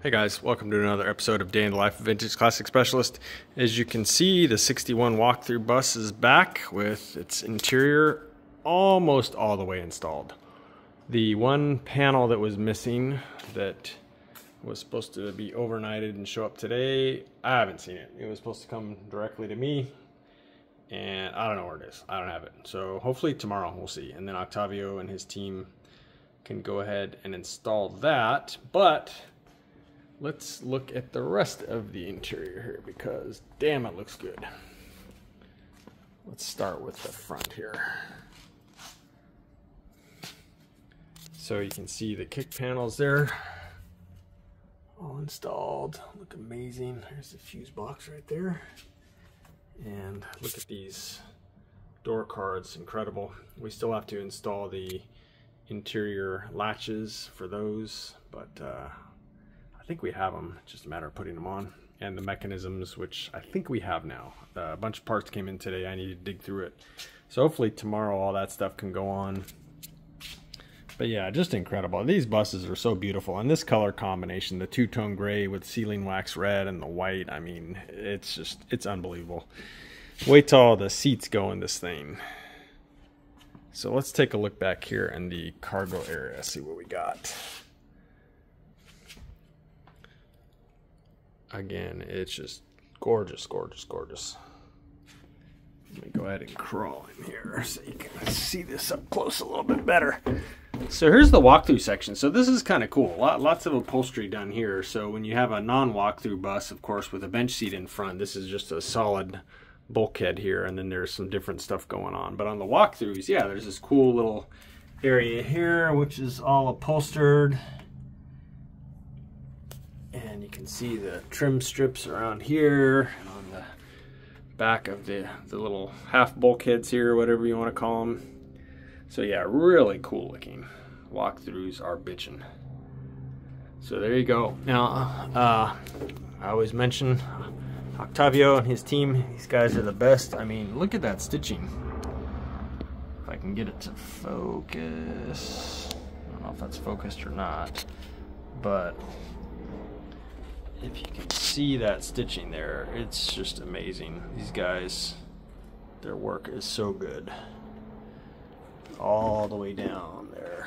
Hey guys, welcome to another episode of Day in the Life of Vintage Classic Specialist. As you can see, the 61 walkthrough bus is back with its interior almost all the way installed. The one panel that was missing that was supposed to be overnighted and show up today, I haven't seen it. It was supposed to come directly to me and I don't know where it is. I don't have it. So hopefully tomorrow we'll see. And then Octavio and his team can go ahead and install that. But let's look at the rest of the interior here because damn, it looks good. Let's start with the front here. So you can see the kick panels there, all installed, look amazing. There's the fuse box right there. And look at these door cards, incredible. We still have to install the interior latches for those, but I think we have them, just a matter of putting them on. And the mechanisms, which I think we have now. A bunch of parts came in today, I need to dig through it. So hopefully tomorrow all that stuff can go on. But yeah, just incredible. These buses are so beautiful. And this color combination, the two-tone gray with sealing wax red and the white, I mean, it's unbelievable. Wait till all the seats go in this thing. So let's take a look back here in the cargo area, see what we got. Again, it's just gorgeous, gorgeous, gorgeous. Let me go ahead and crawl in here so you can see this up close a little bit better. So here's the walkthrough section. So this is kind of cool. Lots of upholstery done here. So when you have a non-walkthrough bus, of course, with a bench seat in front, this is just a solid bulkhead here, and then there's some different stuff going on. But on the walkthroughs, yeah, there's this cool little area here, which is all upholstered. And you can see the trim strips around here and on the back of the little half bulkheads here, whatever you want to call them. So yeah, really cool looking. Walkthroughs are bitchin'. So there you go. Now, I always mention Octavio and his team. These guys are the best. I mean, look at that stitching. If I can get it to focus. I don't know if that's focused or not, but if you can see that stitching there, it's just amazing. These guys, their work is so good. All the way down there.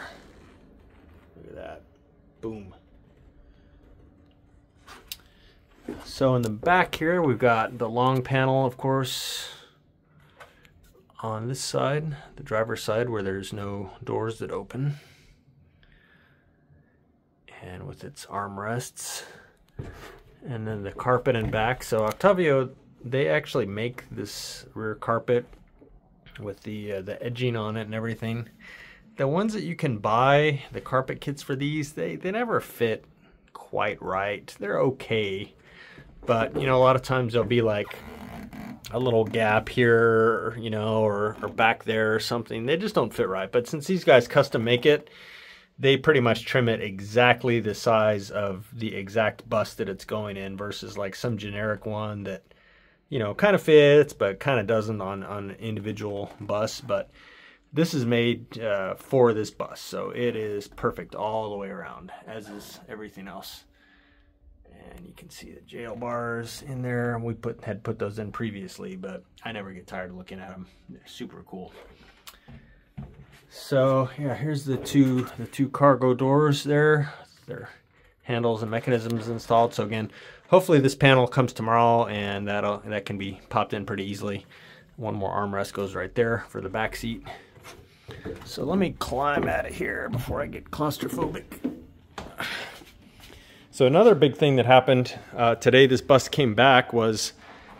Look at that. Boom. So in the back here, we've got the long panel, of course, on this side, the driver's side, where there's no doors that open. And with its armrests. And then the carpet in back. So Octavio, they actually make this rear carpet with the edging on it and everything. The ones that you can buy, the carpet kits for these, they never fit quite right. They're okay, but you know, a lot of times there'll be like a little gap here, you know, or back there or something. They just don't fit right. But since these guys custom make it, they pretty much trim it exactly the size of the exact bus that it's going in versus like some generic one that, you know, kind of fits but kind of doesn't on an individual bus. But this is made for this bus, so it is perfect all the way around, as is everything else. And you can see the jail bars in there. We had put those in previously, but I never get tired of looking at them. They're super cool. So yeah, here's the two cargo doors there. Their handles and mechanisms installed. So again, hopefully this panel comes tomorrow and that can be popped in pretty easily. One more armrest goes right there for the back seat. So let me climb out of here before I get claustrophobic. So another big thing that happened today, this bus came back, was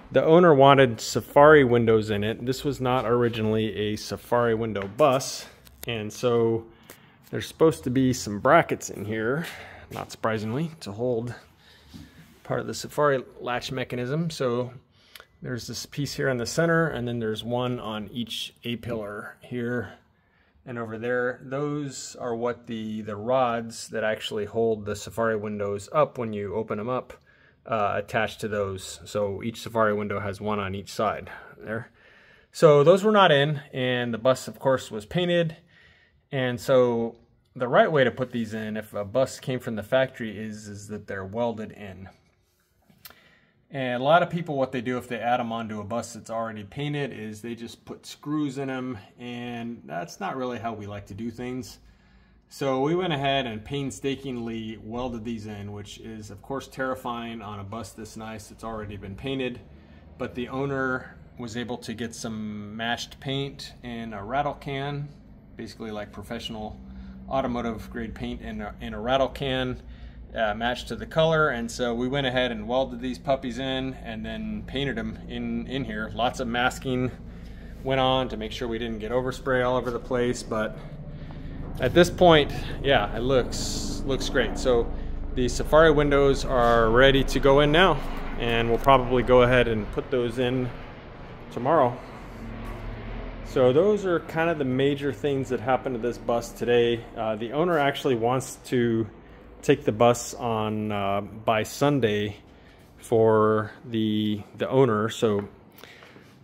the owner wanted safari windows in it. This was not originally a safari window bus. And so there's supposed to be some brackets in here, not surprisingly, to hold part of the safari latch mechanism. So there's this piece here in the center, and then there's one on each A-pillar here and over there. Those are what the rods that actually hold the safari windows up when you open them up attached to those. So each safari window has one on each side there. So those were not in, and the bus, of course, was painted. And so the right way to put these in, if a bus came from the factory, is that they're welded in. And a lot of people, what they do if they add them onto a bus that's already painted is they just put screws in them, and that's not really how we like to do things. So we went ahead and painstakingly welded these in, which is of course terrifying on a bus this nice. It's already been painted, but the owner was able to get some mashed paint in a rattle can, basically like professional automotive grade paint in a rattle can, matched to the color. And so we went ahead and welded these puppies in and then painted them in here. Lots of masking went on to make sure we didn't get overspray all over the place, but at this point, yeah, it looks great. So the Safari windows are ready to go in now, and we'll probably go ahead and put those in tomorrow. So those are kind of the major things that happened to this bus today. The owner actually wants to take the bus on by Sunday for the owner. So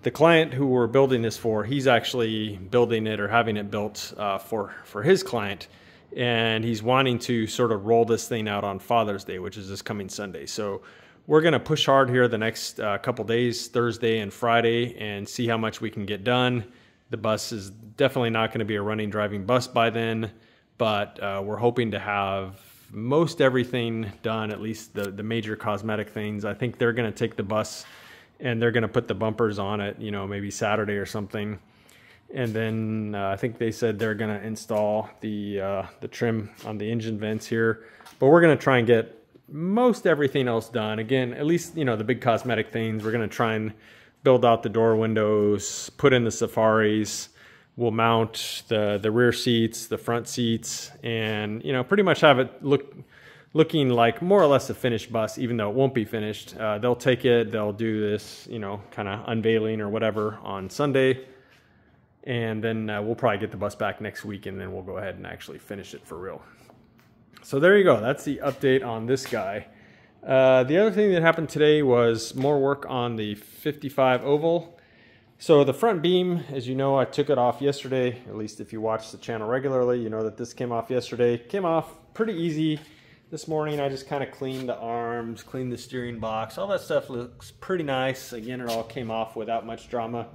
the client who we're building this for, he's actually building it or having it built for his client, and he's wanting to sort of roll this thing out on Father's Day, which is this coming Sunday. So we're going to push hard here the next couple days, Thursday and Friday, and see how much we can get done. The bus is definitely not going to be a running, driving bus by then, but we're hoping to have most everything done, at least the major cosmetic things. I think they're going to take the bus and they're going to put the bumpers on it, you know, maybe Saturday or something. And then I think they said they're going to install the trim on the engine vents here. But we're going to try and get most everything else done. Again, at least, you know, the big cosmetic things. We're going to try and build out the door windows, put in the Safaris. We'll mount the rear seats, the front seats, and, you know, pretty much have it looking like more or less a finished bus, even though it won't be finished. They'll take it, they'll do this, you know, kind of unveiling or whatever on Sunday. And then we'll probably get the bus back next week, and then we'll go ahead and actually finish it for real. So there you go. That's the update on this guy. The other thing that happened today was more work on the 55 oval. So the front beam, as you know, I took it off yesterday. At least if you watch the channel regularly, you know that this came off yesterday. Came off pretty easy. This morning I just kind of cleaned the arms, cleaned the steering box. All that stuff looks pretty nice. Again, it all came off without much drama.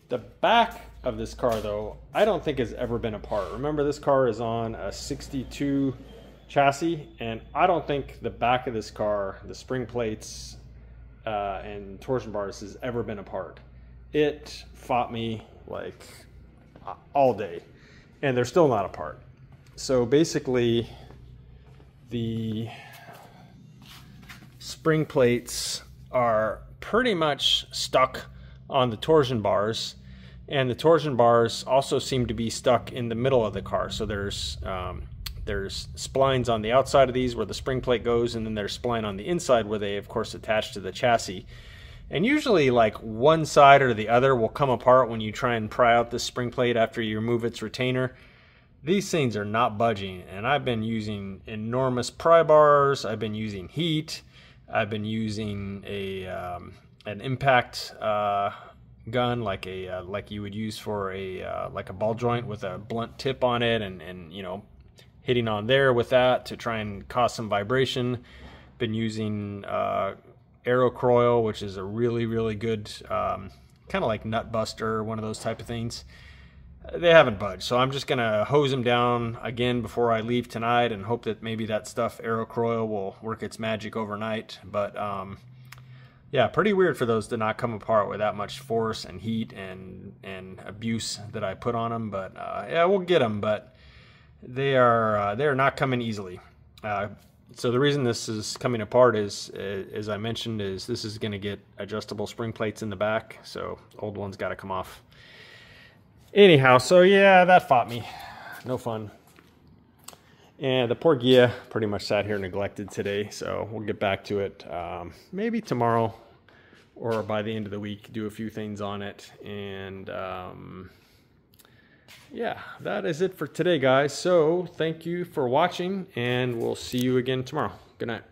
The back of this car, though, I don't think has ever been apart. Remember, this car is on a 62 chassis, and I don't think the back of this car, the spring plates and torsion bars, has ever been apart. It fought me like all day, and they're still not apart. So basically, the spring plates are pretty much stuck on the torsion bars, and the torsion bars also seem to be stuck in the middle of the car. So there's splines on the outside of these where the spring plate goes, and then there's spline on the inside where they of course attach to the chassis. And usually like one side or the other will come apart when you try and pry out this spring plate after you remove its retainer. These things are not budging, and I've been using enormous pry bars. I've been using heat. I've been using an impact gun, like you would use for like a ball joint with a blunt tip on it, and you know, hitting on there with that to try and cause some vibration. Been using Aerocroil, which is a really good kind of like nut buster, one of those type of things. They haven't budged, so I'm just gonna hose them down again before I leave tonight and hope that maybe that stuff, Aerocroil, will work its magic overnight. But yeah, pretty weird for those to not come apart with that much force and heat and abuse that I put on them. But yeah, we'll get them, but they are not coming easily. So the reason this is coming apart is, as I mentioned, is this is going to get adjustable spring plates in the back, so old ones got to come off. Anyhow, so yeah, that fought me. No fun. And the poor Gia pretty much sat here neglected today, so we'll get back to it maybe tomorrow or by the end of the week, do a few things on it. And yeah, that is it for today, guys. So thank you for watching, and we'll see you again tomorrow. Good night.